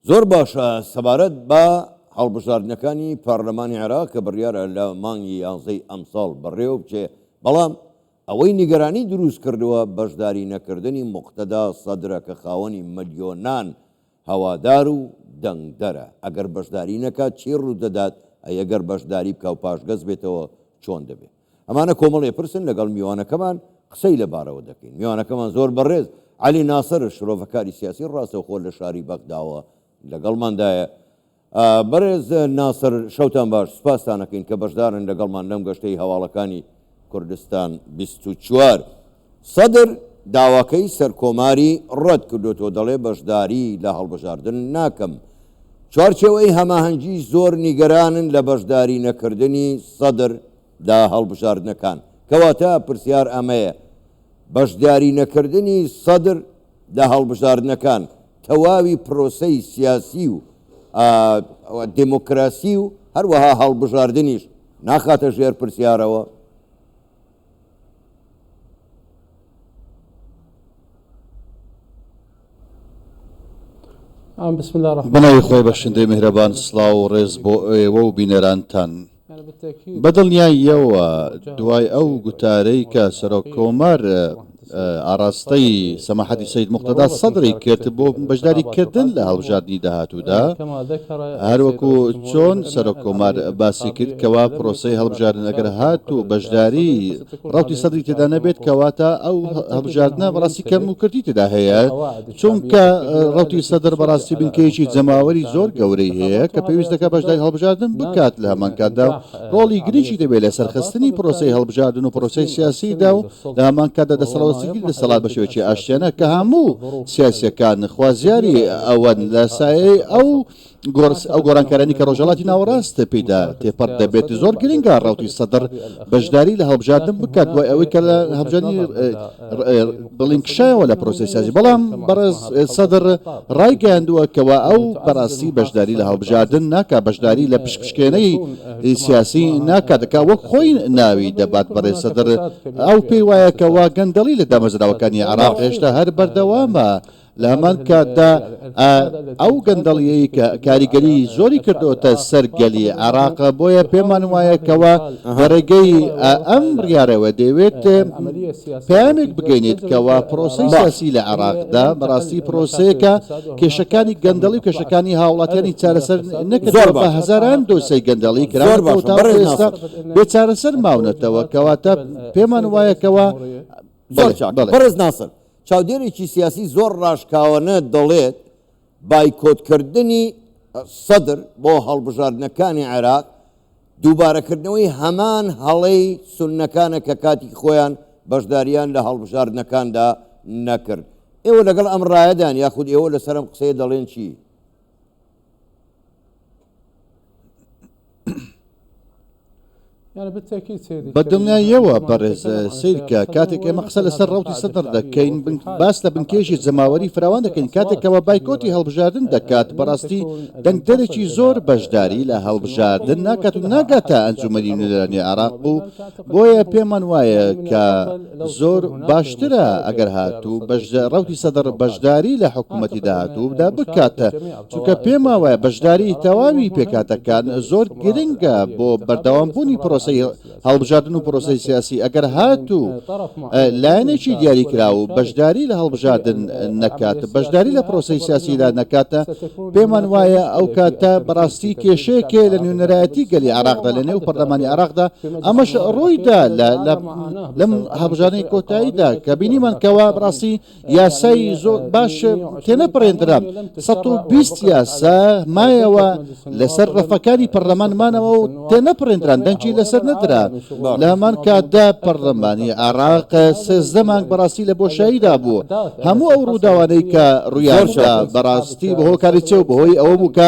زۆر باشە سەبارەت بە هەڵبژاردنەکانی پارلەمانی عێراق کە بڕیارە لە مانگی 11 ئەمساڵ بەڕێوە بچێ، بەڵام ئەوەی نیگەرانی دروست کردووە بەشداری نەکردنی موقتەدا سەدرە کە خاوەنی ملیۆنان هەوادار و دەنگدەرە. ئەگەر بەشداری نەکات چی ڕوودەدات؟ ئەگەر بەشداری بکە و پاشگەز بێتەوە چۆن دەبێت؟ ئەمانە کۆمەڵێ پرسن لەگەڵ میوانەکەمان قسەی لەبارەوە دەکەین. میوانەکەمان زۆر بەڕێز علی ناسر شرۆڤەکاری سیاسی ڕاستەوخۆ لە شاری بەغداوە لەگەڵماندایە. بەڕێز ناسر شەوتان باش، سپاسانەکەین کە بەشدارن لەگەڵمان لەم گەشتەی هەواڵەکانی کوردستان 24. سەدر داواکەی سەرکۆماری ڕەت کردوتەوە، دەڵێ بەشداری لە هەڵبژاردن ناکەم. چوارچێوەی هەماهەنگی زۆر نیگەرانن لە بەشداری نەکردنی سەدر لە هەڵبژاردنەکان. کەواتە پرسیار ئەمەیە، بەشداری نەکردنی سەدر لە هەڵبژاردنەکان تەواوی پرۆسەی سیاسی و دموکراسی و هەروەها هەڵبژاردنیش ناخاتە ژێر پرسیارەوە؟ بسم الله الرحمن بنەوەی خۆی بەشندەی میهرەبان، سڵاو و ڕێز بۆ ئێوە و بینەرانتان. بەدڵنیاییەوە دوای ئەو گوتارەی کە سەرۆکۆمار ئاراستەی سەماحەتی سەید موقتەدا سەدری کرد بۆ بەشداریکردن لە هەڵبژاردننی داهاتوودا، هەروەکو چۆن سەرۆکۆمار باسی کرد کەوا پرۆسەی هەڵبژاردن ئەگەر هات و بەشداری ڕوتی سەدری تێدا نەبێت کەواتە ئەو هەڵبژاردنە بەڕاستی کەم و کردی تێدا هەیە، چونکە ڕوتی سەدر بەڕاستی بنکەیەکی جەماوەری زۆر گەورەی هەیە کە پێویست دەکات بەشداری هەڵبژاردن بکات. لە هەمان کاتدا ڕۆڵی گرنگی دەبێت لە سەرخستنی پرۆسەی هەڵبژاردن و پرۆسەی سیاسیدا و لە هەمان کاتدا دەسەڵات دەسەڵات بە شێوەیەکی ئاشتیانە کە هەموو سیاسیەکان خوازیاری ئەوەن لە سایەی ئەو گۆڕانکارانی کە ڕۆژهەڵاتی ناوەڕاستە پێدا تێپەڕ دەبێت. زۆر گرنگە ڕوتی سەدر بەشداری لە هەڵبژاردن بکات دوای ئەوەی کە لە هەڵبژاردننی بڵینکشایەوە لە پرۆسەی سیاسی، بەڵام بەڕێز سەدر ڕایگەیاندووە کەوا ئەو بەڕاستی بەشداری لە هەڵبژاردن ناکات، بەشداری لە پشکپشکێنەی سیاسی ناکات، دەکا وەک خۆی ناوی دەبات. بەڕێز سەدر ئەو پێی وایە کەوا گەندەڵی لە دامەزراوەکانی عێراق هێشتا هەر بەردەوامە. لە هەمان کاتدا ئەو گەندەڵیەی کە کاریگەری زۆری کردوتە سەرگەلی عێراق، بۆیە پێمان وایە کەوا بەڕێگەی ئەم بڕیارەوە دەوێت پامێک بگەینێت کەوا پرۆسەی سیاسی لە عێراقدا بەڕاستی پرۆسەیەکە کێشەکانی گەندەڵی و کێشەکانی هاوڵاتیانی چارەسەر نەکردووە بە هەزاران دۆسەی گەندەڵی کراوەتا بێ چارەسەر ماونەتەوە. کەواتە پێمان وایە کەوا بەڕێز ناسر چاودێرێکی سیاسی زۆر ڕاشکاوانە دەڵێت بایکۆتکردنی سەدر بۆ هەڵبژاردنەکانی عێراق دووبارەکردنەوەی هەمان هەڵەی سوننەکانە کە کاتی خۆیان بەشداریان لە هەڵبژاردنەکاندا نەکرد. ئێوە لەگەڵ ئەم ڕایەدان یاخود ئێوە لەسەرم قسەیە دەڵێن چی؟ بەدڵنیاییەوە بەڕێز سیرکە کاتێک ئێمە قسە لەسەر ڕوتی سەدر دەکەین باس لە بنکێشی جەماوەری فراوان دەکەین، کاتێکەوە بایکۆتی هەڵبژاردن دەکات بەڕاستی دەنگدەرێکی زۆر بەشداری لە هەڵبژاردن ناکات و ناگاتە ئەنجومەنی نوێنەرانی عێراق بوو. بۆیە پێمان وایە کە زۆر باشترە ئەگەر هاتوو ڕوتی سەدر بەشداری لە حکوومەتی داهاتوودا بکاتە، چونکە پێما وایە بەشداری تەواوی پێکاتەکان زۆر گرنگە بۆ بەردەوامبوونی پرۆسەی هەڵبژاردن و پرۆسەی سیاسی. ئەگەر هاتوو لایەنێکی دیاری کرا و بەشداری لە هەڵبژاردن نەکات، بەشداری لە پرۆسەی سیاسیدا نەکاتە، پێمان وایە ئەو کاتە بەڕاستی کێشەیەکێ لە نوێنەرایەتی گەلی عێراقدا لە نێو پەرلەمانی عێراقدا ئەمەش ڕوویدا لەم هەڵبژاردنی کۆتاییدا کە بینیمان کەوا بەڕاستی یاسای زۆر باش تێنەپەڕێنرا 120 یاسا مایەوە لەسەر ڕەفەکانی پەرلەمانمانەوە و تێنەپەڕێنران دەنجی لەسەر نەدرا. لە هەمان کاتدا پەرلەمانی عێراق 13 مانگ بەڕاستی لە بۆشاییدا بوو. هەموو ئەو ڕووداوانەی کە ڕوویاندا بەڕاستی بەهۆی کاری چێ و بەهۆی ئەوە بوو کە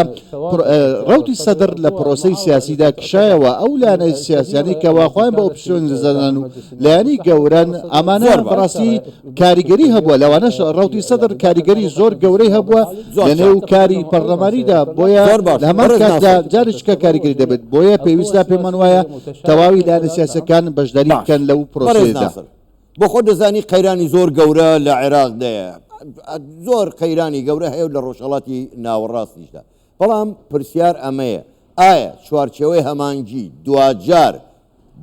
ڕوتی سەدر لە پرۆسەی سیاسیدا کشایەوە ئەو لایەنە سیاسیانی کەواخواین بە ئۆپسیۆن زەدەن و لایەنی گەورەن ئەمانە بەڕاستی کاریگەری هەبووە، لەوانەش ڕوتی سەدر کاریگەری زۆر گەورەی هەبووە لە نێو کاری پەرلەمانیدا. بۆیە لە هەمان کاتدا جارێکە کاریگەری دەبێت. بۆیە پێویستە پێمان وایە تەواوی لایەنە سیاسەکان بەشداری بکەن لەو پرۆسەیەدا. بۆ خۆ دەزانی قەیرانی زۆر گەورە لە عێراقدایە، زۆر قەیرانی گەورە هەیە لە ڕۆژهەڵاتی ناوەڕاستیشدا بەڵام پرسیار ئەمەیە ئایا چوارچێوەی هەمانگی دوجار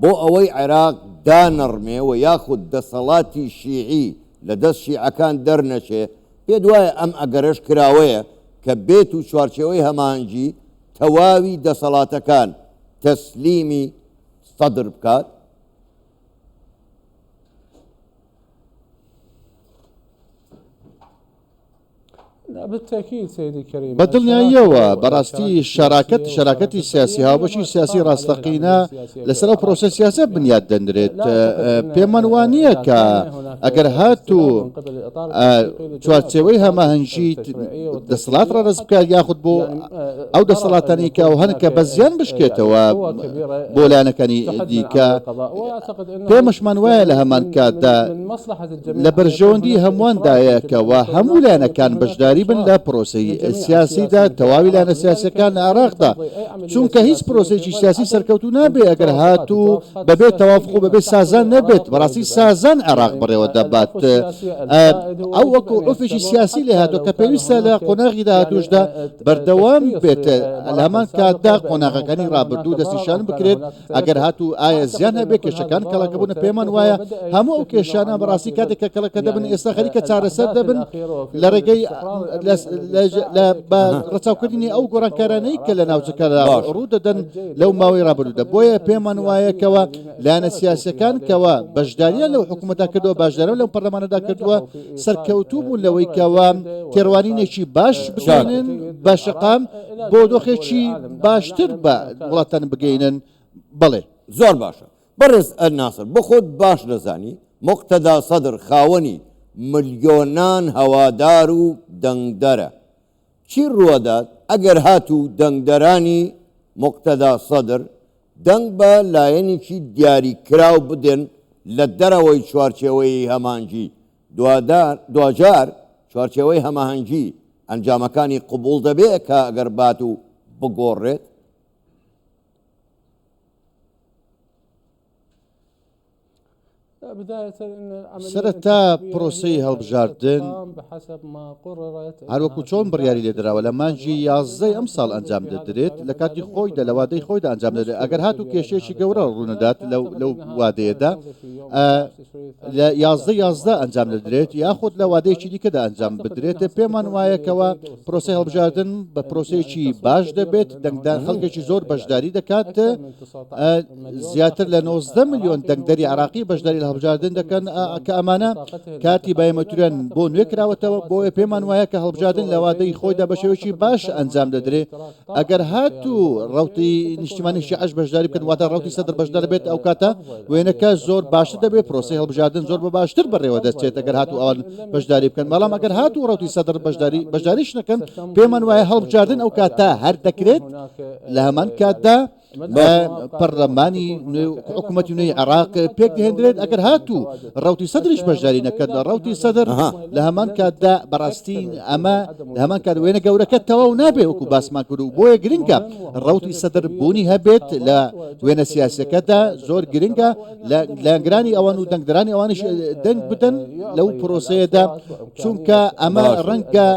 بۆ ئەوەی عێراق دانەڕمێەوە یاخود دەسەڵاتی شیعی لە دەست شیعەکان دەرنەچێ پێ دوایە ئەم ئەگەرش کراوەیە کە بێت و چوارچێوەی هەمانگی تەواوی دەسەڵاتەکان تەسلیمی سەدر بکات بالتأكيد سيدي الكريم بەدڵنیاییەوە بەڕاستی شەراکەتی سیاسی هاوبەشی سیاسی ڕاستەقینە لەسەر ئەو پرۆسە سیاسە بنیاد دەنرێت پێمان وانە کە ئەگەر هاتوو چوارچێوەی هەماهەنگی دەسەڵات ڕەرز بکات یاخود بۆ ئەو دەسەڵاتانی کە و هەنکە بە زیان بشکێتەوە بۆ لایەنەکانی دیکە پێمەشمان وایە لە هەمان کاتدا لە بەرژەوەندی هەمواندایەکەوە هەموو لایەنەکان بەشداری بن لە پرۆسی سیاسیدا تەواوی لایەنە سیاسەکان لە عێراقدا چونکە هیچ پرۆسێکی سیاسی سەرکەوتو نابێ ئەگەر هاتوو بەبێت تەوافق و بەبێ سازان نەبێت بەڕاستی سازان عێراق بڕێوە دەبات ئەو وەکو عوفێکی سیاسی لێ هاتووە کە پێویستە لە قۆناغی داهاتوشدا بەردەوام بێت لە هەمان کاتدا قۆناغەکانی ڕابردوو دەستیشان بکرێت ئەگەر هاتوو ئایا زیان هەبێت کێشەکان کەڵەکەبوون پێمان وایە هەموو ئەو کێشانە بەڕاستی کاتێک کە کەڵەکە دەبن ئێستا خەریکە چارەسەر دەبن لە ڕێگەی ڕەچاوکردنی ئەو گۆڕانکارانەی کە لە ناوچەکە ڕوو دەدەن لەو ماوەی ڕابردوودا بۆیە پێمان وایەکەوە لایەنە سیاسەکان کەەوە بەشداریان لەو حکوومەتتا کردووە باشدارە لەو پەرلەمانەدا کردووە سەرکەوتوو بوون لەوەی کەەوە تێڕوانینێکی باش بگەێنن باشقام بۆ دۆخێکی باشتر بە وڵاتان بگەینن بڵێ زۆر باشە بەڕێز ئەناسر بۆ خۆت باش دەزانی مقتەدا سەدر خاوەنی ملیۆنان هەوادار و دەنگدەرە چی ڕوەدات ئەگەر هاتوو دەنگدەرانی مقتەدا سەدر دەنگ بە لایەنێکی دیاریکراو بدەن لە دەرەوەی چوارچێوەی هەمانگی دوجار چوارچێوەی هەماهەنگی ئەنجامەکانی قبول دەبێت کە ئەگەر بات و بگۆڕێت سەرەتا پرۆسەی هەڵبژاردن هەروەکو چۆن بڕیاری لێدراوە لە مانجی 11 ئەم ساڵ ئەنجام دەدرێت لە کاتی خۆیدا لە وادەی خۆیدا ئەنجام دەدرێت ئەگەر هاتوو کێشێکی گەورە ڕوونەدات لەو وادەیەدا لە 11 ئەنجام دەدرێت یاخود لە وادەیەکی دیکەدا ئەنجام بدرێت پێمان وایەکەوە پرۆسی هەڵبژاردن بە پرۆسەیەکی باش دەبێت دەنگدان خەڵکێکی زۆر بەشداری دەکات زیاتر لە 90 ملیۆن دەنگدەری عراقی بەشداری لە هەڵبژاردن دەکەن کە ئەمانە کاتی بایەمەتوریان بۆ نوێ کراوەتەوە بۆیە پێمان وایە کە هەڵبژاردن لە وادەی خۆیدا بە شێوەیەکی باش ئەنجام دەدرێت ئەگەر هاتوو ڕەوتی نیشتیمانیشی عەش بەشداری بکەن واتە ڕەوتی سەدر بەشدار بێت ئەو کاتە وێنەکە زۆر باشتر دەبێت پرۆسی هەڵبژاردن زۆر بە باشتر بڕێوە دەچێت ئەگەر هاتوو ئەوان بەشداری بکەن بەڵام ئەگەر هاتوو ڕەوتی سەدر بەشداریش نەکەن پێمان وایە هەڵبژاردن ئەو کاتە هەر دەکرێت لە هەمان کاتدا پەرلەمانی حکوومەتی نوێی عێراق پێک دەهێنرێت ئەگەر هاتوو ڕەوتی سەدرش بەشداری نەکەن ڕەوتی سەدر لە هەمان کاتدا بەڕاستی ئەمە لە هەمان کات وێنە گەورەکە تەواو نابێت وەکو باسمان کرد و بۆیە گرنگە ڕەوتی سەدر بوونی هەبێت لە وێنە سیاسەکەدا زۆر گرنگە لەنگرانی ئەوان و دەنگدرانی ئەوانش دەنگ بدەن لەو پرۆسەیەدا چونکە ئەمە ڕەنگە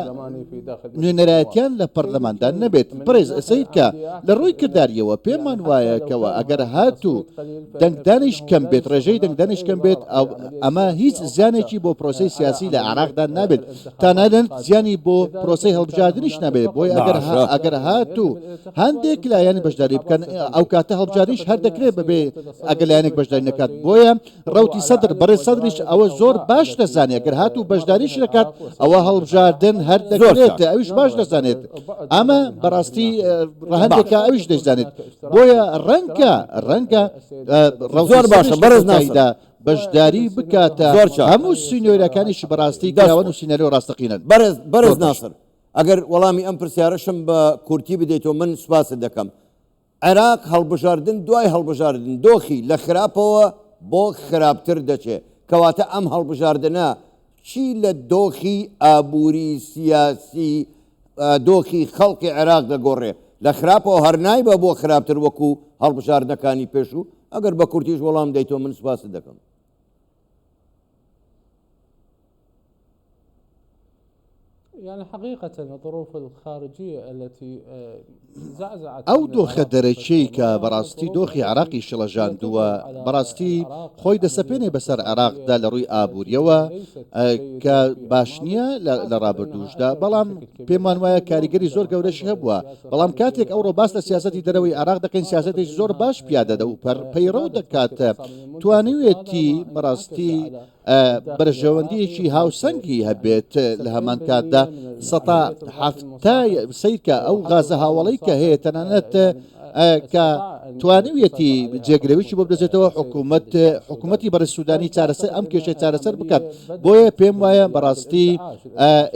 نوێنەرایەتیان لە پەرلەماندا نەبێت بەڕێز سەیدکە لە ڕووی کردداریەوە پێمان وایەکەوە ئەگەر هاتوو دەنگدانیش کەم بێت ڕێژەی دەنگدانیش کەم بێت ئەمە هیچ زیانێکی بۆ پرۆسی سیاسی لە عێراقدا نابێت تا نادەن زیانی بۆ پرۆسی هەڵبژاردنیش نابێت بۆی ئەگەر هاتوو هەندێک لایەنی بەشداری بکەن ئەو کاتە هەڵبژاریش هەر دەکرێت بەبێ ئەگەر لایەنێک بەشداری نەکات بۆیە ڕەوتی سەدر بەڕێز سەدریش ئەوە زۆر باش دەزانێت ئەگەر هاتوو بەشداریش نەکات ئەوە هەڵبژاردن هەر دەکرێت ئەویش باش دەزانێت ئەمە بەڕاستی ڕەهەندێکە ئەویش دەزانێت بۆیە ڕەنگە زۆر باشە بەڕێز ناسر بەشداری بکاتە هەموو سینۆریەکانیشی بەڕاستی گاوان و سینەریۆ ڕاستەقینن بەڕێز ناسر ئەگەر وەڵامی ئەم پرسیارەشم بە کورتی بدەیتەوە من سوپاست دەکەم عێراق هەڵبژاردن دوای هەڵبژاردن دۆخی لە خراپەوە بۆ خراپتر دەچێت کەواتە ئەم هەڵبژاردنە چی لە دۆخی ئابووری سیاسی دۆخی خەڵکی عێراق دەگۆڕێ لە خراپەوە هەر نایبە بۆ خراپتر وەکو هەڵبژاردنەکانی پێشوو ئەگەر بە کورتیش وەڵام دەیتەوە من سوپاست دەکەم يعني حقيقة الظروف الخارجية التي زعزعت ئەو دۆخە دەرەکیەی کە بەڕاستی دۆخی عراقی شڵەژاندووە بەڕاستی خۆی دەسەپێنێ بەسەر عراقدا لە ڕووی ئابوووریەوە کە باش نییە لە ڕابردوشدا بەڵام پێمان وایە کاریگەری زۆر گەورەشی هەبووە بەڵام کاتێک ئەوڕۆ باس لە سیاسەتی دەرەوەی عراق دەکەین سیاسەتێک زۆر باش پیادەدە و پەیڕەو دەکاتە توانوێتی بەڕاستی بەرژەوەندیەکی هاوسەنگی هەبێت لە هەمان کاتدا سەتا هەفتای سیرکە ئەو غازە هاوڵەی کە هەیە تەنانەت کە توانوێتی جێگرەویی بۆ بدەزێتەوە حکوومەتی بەرزسوودانی چارەسەر ئەم کێشەی چارەسەر بکات بۆیە پێم وایە بەڕاستی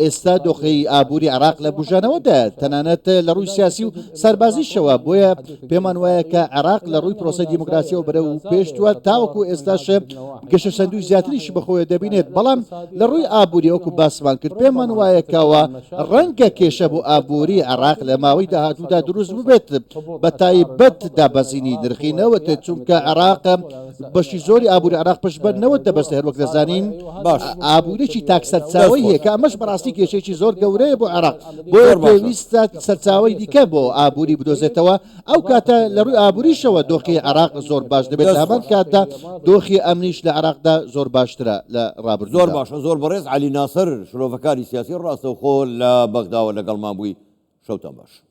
ئێستا دۆخی ئابووری عراق لە بژانەوەدا تەنانەت لە ڕووی سیاسی و سەربازیشەوە بۆیە پێمان وایە کە عراق لە ڕووی پرۆسەی دیموکراسیەوە بەرە و پێشتووە تاوەکو ئێستاش گەشە سندوی زیاتریش بەخۆیە دەبینێت بەڵام لە ڕووی ئابووری وەکو باسمان کرد پێمان وایە کەەوە ڕەنگە کێشە بۆ ئابووری عراق لە ماوەی داهاتوودا دروست ببێت بە تایبەت دابەزینی نرخینەوە چونکە عراق بەشی زۆری ئابووری عراق پشبەرنەوە دەبەستە هەروەک دەزانین باش ئابوورێکی تاک سەرچاوی هەیە کە ئەمەش بەڕاستی کێشێکی زۆر گەورەیە بۆ عراق بۆ پێویستە سەرچاوی دیکە بۆ ئابووری بدۆزێتەوە ئەو کاتە لە ڕووی ئابووریشەوە دۆخی عراق زۆر باش دەبێت لە هەمان کاتدا دۆخی ئەمنیش لە عراقدا زۆر باشترە لە ڕابردوودا زۆر باشە زۆر بەڕێز علی ناسر شرۆڤەکانی سیاسی ڕاستەوخۆ لە بەغداوە لەگەڵمان بووی شەوتان باش.